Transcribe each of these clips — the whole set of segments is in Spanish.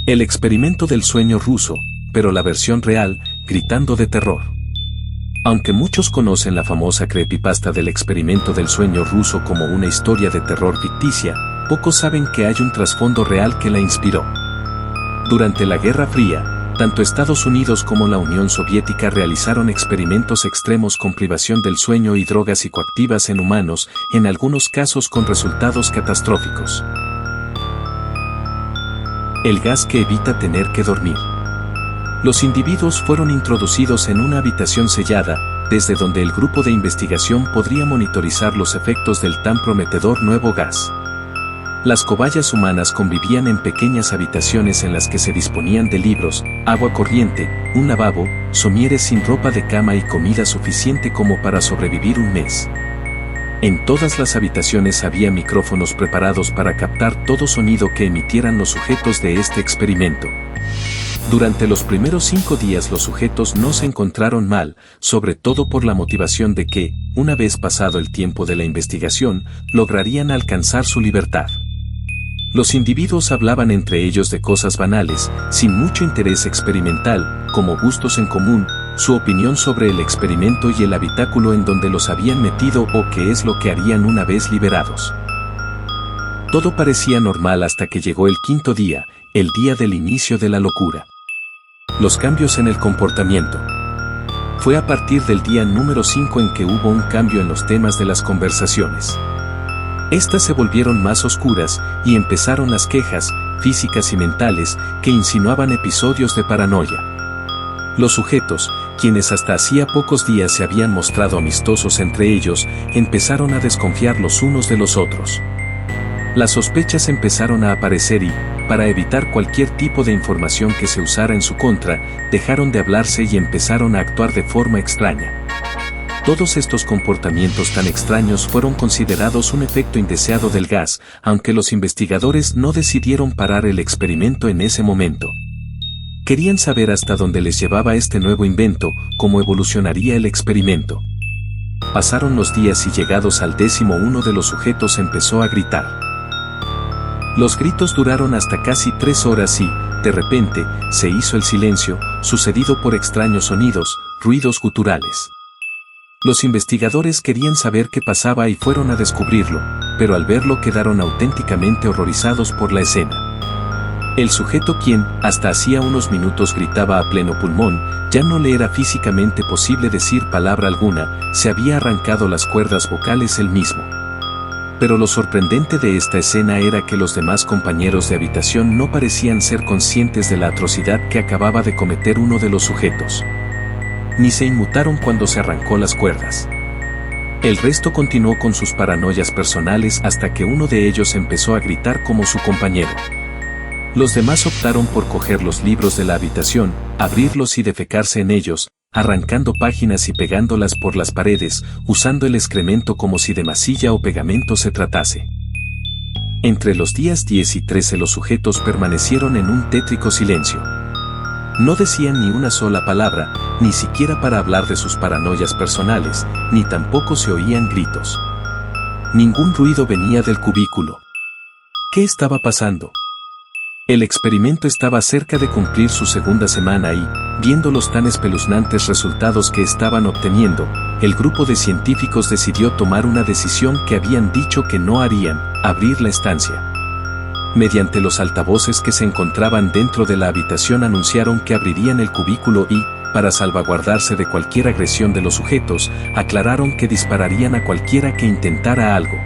El experimento del sueño ruso, pero la versión real, gritando de terror. Aunque muchos conocen la famosa creepypasta del experimento del sueño ruso como una historia de terror ficticia, pocos saben que hay un trasfondo real que la inspiró. Durante la Guerra Fría, tanto Estados Unidos como la Unión Soviética realizaron experimentos extremos con privación del sueño y drogas psicoactivas en humanos, en algunos casos con resultados catastróficos. El gas que evita tener que dormir. Los individuos fueron introducidos en una habitación sellada, desde donde el grupo de investigación podría monitorizar los efectos del tan prometedor nuevo gas. Las cobayas humanas convivían en pequeñas habitaciones en las que se disponían de libros, agua corriente, un lavabo, somieres sin ropa de cama y comida suficiente como para sobrevivir un mes. En todas las habitaciones había micrófonos preparados para captar todo sonido que emitieran los sujetos de este experimento. Durante los primeros 5 días los sujetos no se encontraron mal, sobre todo por la motivación de que, una vez pasado el tiempo de la investigación, lograrían alcanzar su libertad. Los individuos hablaban entre ellos de cosas banales, sin mucho interés experimental, como gustos en común, su opinión sobre el experimento y el habitáculo en donde los habían metido o qué es lo que harían una vez liberados. Todo parecía normal hasta que llegó el 5.º día, el día del inicio de la locura. Los cambios en el comportamiento. Fue a partir del día número 5 en que hubo un cambio en los temas de las conversaciones. Estas se volvieron más oscuras y empezaron las quejas, físicas y mentales, que insinuaban episodios de paranoia. Los sujetos, quienes hasta hacía pocos días se habían mostrado amistosos entre ellos, empezaron a desconfiar los unos de los otros. Las sospechas empezaron a aparecer y, para evitar cualquier tipo de información que se usara en su contra, dejaron de hablarse y empezaron a actuar de forma extraña. Todos estos comportamientos tan extraños fueron considerados un efecto indeseado del gas, aunque los investigadores no decidieron parar el experimento en ese momento. Querían saber hasta dónde les llevaba este nuevo invento, cómo evolucionaría el experimento. Pasaron los días y llegados al 11º de los sujetos empezó a gritar. Los gritos duraron hasta casi 3 horas y, de repente, se hizo el silencio, sucedido por extraños sonidos, ruidos guturales. Los investigadores querían saber qué pasaba y fueron a descubrirlo, pero al verlo quedaron auténticamente horrorizados por la escena. El sujeto quien, hasta hacía unos minutos gritaba a pleno pulmón, ya no le era físicamente posible decir palabra alguna, se había arrancado las cuerdas vocales él mismo. Pero lo sorprendente de esta escena era que los demás compañeros de habitación no parecían ser conscientes de la atrocidad que acababa de cometer uno de los sujetos. Ni se inmutaron cuando se arrancó las cuerdas. El resto continuó con sus paranoias personales hasta que uno de ellos empezó a gritar como su compañero. Los demás optaron por coger los libros de la habitación, abrirlos y defecarse en ellos, arrancando páginas y pegándolas por las paredes, usando el excremento como si de masilla o pegamento se tratase. Entre los días 10 y 13 los sujetos permanecieron en un tétrico silencio. No decían ni una sola palabra, ni siquiera para hablar de sus paranoias personales, ni tampoco se oían gritos. Ningún ruido venía del cubículo. ¿Qué estaba pasando? El experimento estaba cerca de cumplir su 2ª semana y, viendo los tan espeluznantes resultados que estaban obteniendo, el grupo de científicos decidió tomar una decisión que habían dicho que no harían: abrir la estancia. Mediante los altavoces que se encontraban dentro de la habitación anunciaron que abrirían el cubículo y, para salvaguardarse de cualquier agresión de los sujetos, aclararon que dispararían a cualquiera que intentara algo.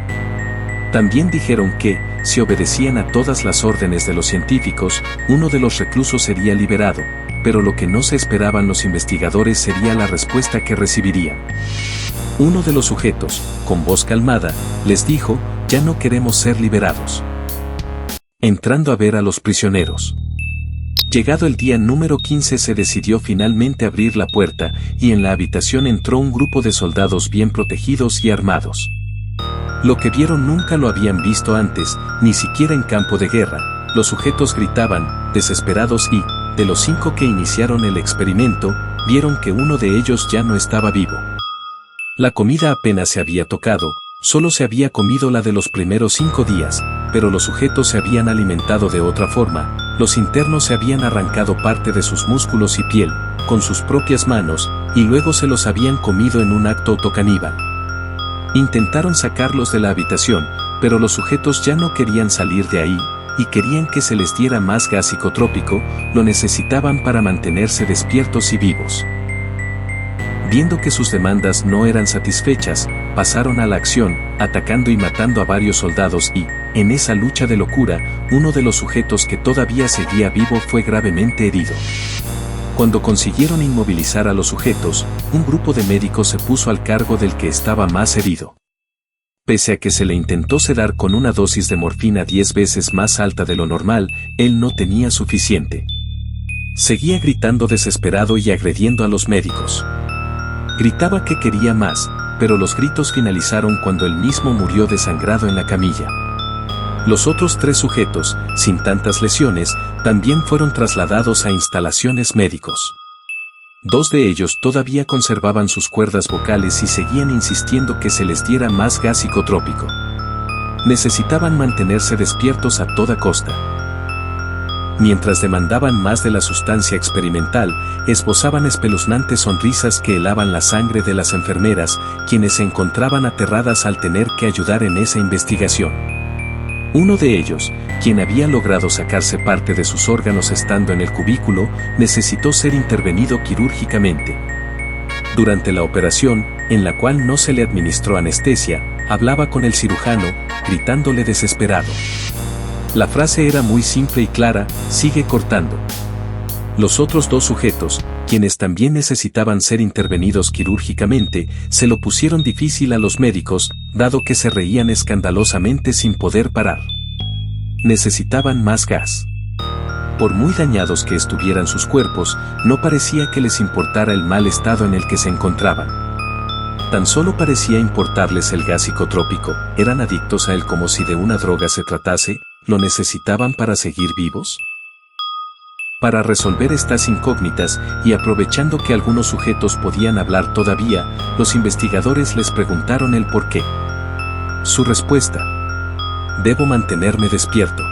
También dijeron que, si obedecían a todas las órdenes de los científicos, uno de los reclusos sería liberado, pero lo que no se esperaban los investigadores sería la respuesta que recibirían. Uno de los sujetos, con voz calmada, les dijo: «Ya no queremos ser liberados». Entrando a ver a los prisioneros. Llegado el día número 15 se decidió finalmente abrir la puerta, y en la habitación entró un grupo de soldados bien protegidos y armados. Lo que vieron nunca lo habían visto antes, ni siquiera en campo de guerra. Los sujetos gritaban, desesperados y, de los 5 que iniciaron el experimento, vieron que uno de ellos ya no estaba vivo. La comida apenas se había tocado, solo se había comido la de los primeros 5 días, pero los sujetos se habían alimentado de otra forma, Los internos se habían arrancado parte de sus músculos y piel, con sus propias manos, y luego se los habían comido en un acto autocaníbal. Intentaron sacarlos de la habitación, pero los sujetos ya no querían salir de ahí, y querían que se les diera más gas psicotrópico, lo necesitaban para mantenerse despiertos y vivos. Viendo que sus demandas no eran satisfechas, pasaron a la acción, atacando y matando a varios soldados y, en esa lucha de locura, uno de los sujetos que todavía seguía vivo fue gravemente herido. Cuando consiguieron inmovilizar a los sujetos, un grupo de médicos se puso al cargo del que estaba más herido. Pese a que se le intentó sedar con una dosis de morfina 10 veces más alta de lo normal, él no tenía suficiente. Seguía gritando desesperado y agrediendo a los médicos. Gritaba que quería más, pero los gritos finalizaron cuando él mismo murió desangrado en la camilla. Los otros 3 sujetos, sin tantas lesiones, también fueron trasladados a instalaciones médicos. 2 de ellos todavía conservaban sus cuerdas vocales y seguían insistiendo que se les diera más gas psicotrópico. Necesitaban mantenerse despiertos a toda costa. Mientras demandaban más de la sustancia experimental, esbozaban espeluznantes sonrisas que helaban la sangre de las enfermeras, quienes se encontraban aterradas al tener que ayudar en esa investigación. Uno de ellos, quien había logrado sacarse parte de sus órganos estando en el cubículo, necesitó ser intervenido quirúrgicamente. Durante la operación, en la cual no se le administró anestesia, hablaba con el cirujano, gritándole desesperado. La frase era muy simple y clara: sigue cortando. Los otros 2 sujetos, quienes también necesitaban ser intervenidos quirúrgicamente, se lo pusieron difícil a los médicos, dado que se reían escandalosamente sin poder parar. Necesitaban más gas. Por muy dañados que estuvieran sus cuerpos, no parecía que les importara el mal estado en el que se encontraban. Tan solo parecía importarles el gas psicotrópico. ¿Eran adictos a él como si de una droga se tratase? ¿Lo necesitaban para seguir vivos? Para resolver estas incógnitas, y aprovechando que algunos sujetos podían hablar todavía, los investigadores les preguntaron el por qué. Su respuesta: debo mantenerme despierto.